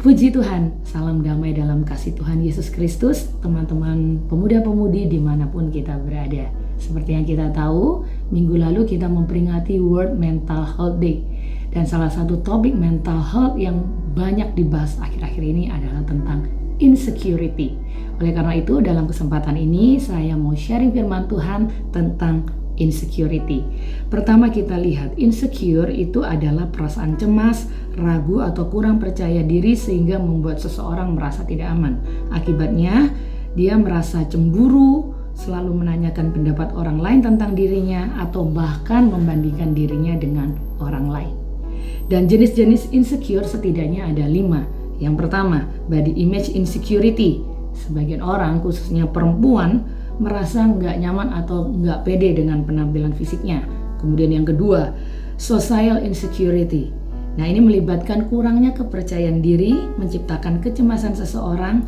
Puji Tuhan, salam damai dalam kasih Tuhan Yesus Kristus, teman-teman pemuda-pemudi dimanapun kita berada. Seperti yang kita tahu, minggu lalu kita memperingati World Mental Health Day. Dan salah satu topik mental health yang banyak dibahas akhir-akhir ini adalah tentang insecurity. Oleh karena itu, dalam kesempatan ini saya mau sharing firman Tuhan tentang insecurity. Pertama kita lihat, insecure itu adalah perasaan cemas, ragu atau kurang percaya diri sehingga membuat seseorang merasa tidak aman. Akibatnya, dia merasa cemburu, selalu menanyakan pendapat orang lain tentang dirinya atau bahkan membandingkan dirinya dengan orang lain. Dan jenis-jenis insecure setidaknya ada 5. Yang pertama, body image insecurity. Sebagian orang, khususnya perempuan, merasa nggak nyaman atau nggak pede dengan penampilan fisiknya. Kemudian yang kedua, social insecurity. Nah, ini melibatkan kurangnya kepercayaan diri, menciptakan kecemasan seseorang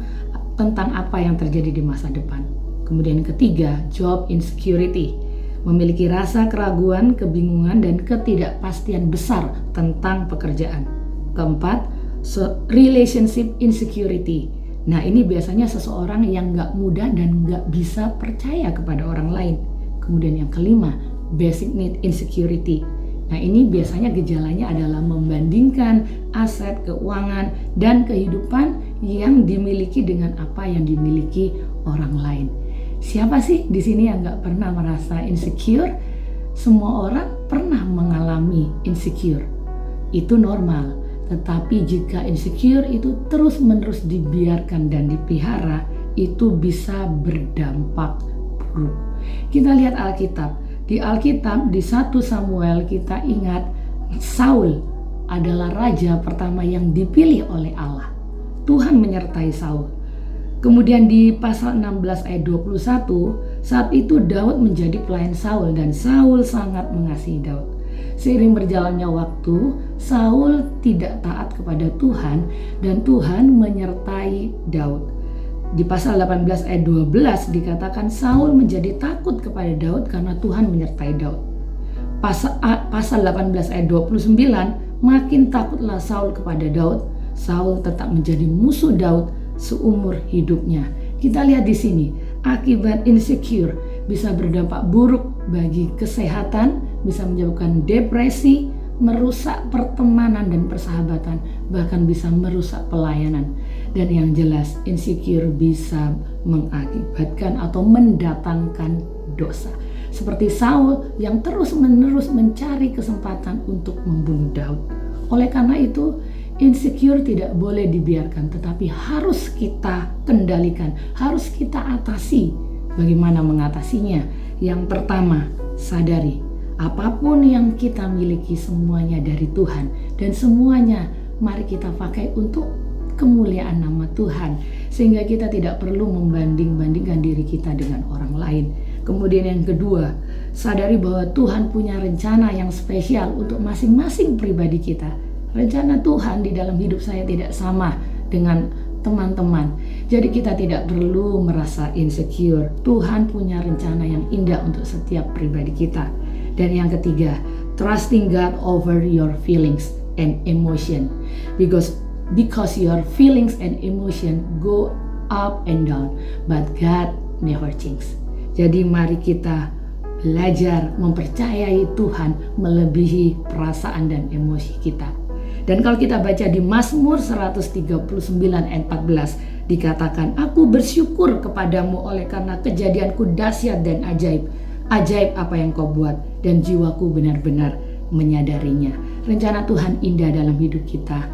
tentang apa yang terjadi di masa depan. Kemudian yang ketiga, job insecurity. Memiliki rasa keraguan, kebingungan, dan ketidakpastian besar tentang pekerjaan. Keempat, relationship insecurity. Nah, ini biasanya seseorang yang nggak mudah dan nggak bisa percaya kepada orang lain. Kemudian yang kelima, basic need insecurity. Nah, ini biasanya gejalanya adalah membandingkan aset, keuangan, dan kehidupan yang dimiliki dengan apa yang dimiliki orang lain. Siapa sih di sini yang nggak pernah merasa insecure? Semua orang pernah mengalami insecure. Itu normal. Tetapi jika insecure itu terus-menerus dibiarkan dan dipelihara, itu bisa berdampak buruk. Kita lihat Alkitab. Di Alkitab, di 1 Samuel kita ingat Saul adalah raja pertama yang dipilih oleh Allah. Tuhan menyertai Saul. Kemudian di pasal 16 ayat 21, saat itu Daud menjadi pelayan Saul dan Saul sangat mengasihi Daud. Seiring berjalannya waktu, Saul tidak taat kepada Tuhan dan Tuhan menyertai Daud. Di pasal 18 ayat 12 dikatakan Saul menjadi takut kepada Daud karena Tuhan menyertai Daud. Pasal 18 ayat 29, makin takutlah Saul kepada Daud. Saul tetap menjadi musuh Daud seumur hidupnya. Kita lihat di sini, akibat insecure bisa berdampak buruk bagi kesehatan, bisa menyebabkan depresi, merusak pertemanan dan persahabatan, bahkan bisa merusak pelayanan. Dan yang jelas, insecure bisa mengakibatkan atau mendatangkan dosa. Seperti Saul yang terus-menerus mencari kesempatan untuk membunuh Daud. Oleh karena itu, insecure tidak boleh dibiarkan, tetapi harus kita kendalikan, harus kita atasi. Bagaimana mengatasinya? Yang pertama, sadari apapun yang kita miliki semuanya dari Tuhan, dan semuanya mari kita pakai untuk kemuliaan nama Tuhan, sehingga kita tidak perlu membanding-bandingkan diri kita dengan orang lain. Kemudian yang kedua, sadari bahwa Tuhan punya rencana yang spesial untuk masing-masing pribadi kita. Rencana Tuhan di dalam hidup saya tidak sama dengan teman-teman. Jadi kita tidak perlu merasa insecure. Tuhan punya rencana yang indah untuk setiap pribadi kita. Dan yang ketiga, trusting God over your feelings and emotion. Because your feelings and emotion go up and down, but God never changes. Jadi mari kita belajar mempercayai Tuhan melebihi perasaan dan emosi kita. Dan kalau kita baca di Mazmur 139 ayat 14 dikatakan, aku bersyukur kepadamu oleh karena kejadianku dahsyat dan ajaib. Ajaib apa yang kau buat dan jiwaku benar-benar menyadarinya. Rencana Tuhan indah dalam hidup kita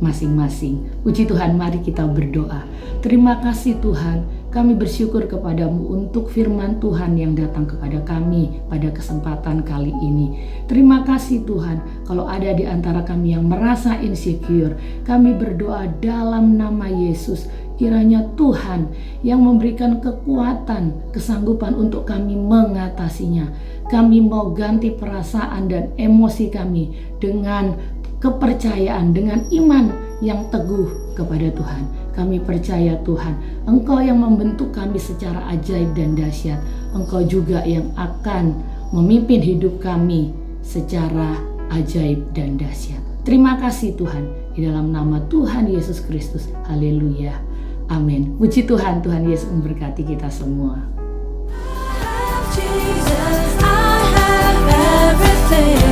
masing-masing. Puji Tuhan, mari kita berdoa. Terima kasih Tuhan, kami bersyukur kepadamu untuk firman Tuhan yang datang kepada kami pada kesempatan kali ini. Terima kasih Tuhan, kalau ada di antara kami yang merasa insecure, kami berdoa dalam nama Yesus. Kiranya Tuhan yang memberikan kekuatan, kesanggupan untuk kami mengatasinya. Kami mau ganti perasaan dan emosi kami dengan kepercayaan, dengan iman yang teguh kepada Tuhan. Kami percaya Tuhan, Engkau yang membentuk kami secara ajaib dan dahsyat. Engkau juga yang akan memimpin hidup kami secara ajaib dan dahsyat. Terima kasih Tuhan. Di dalam nama Tuhan Yesus Kristus. Haleluya. Amin. Puji Tuhan, Tuhan Yesus memberkati kita semua. Jesus, I have everything.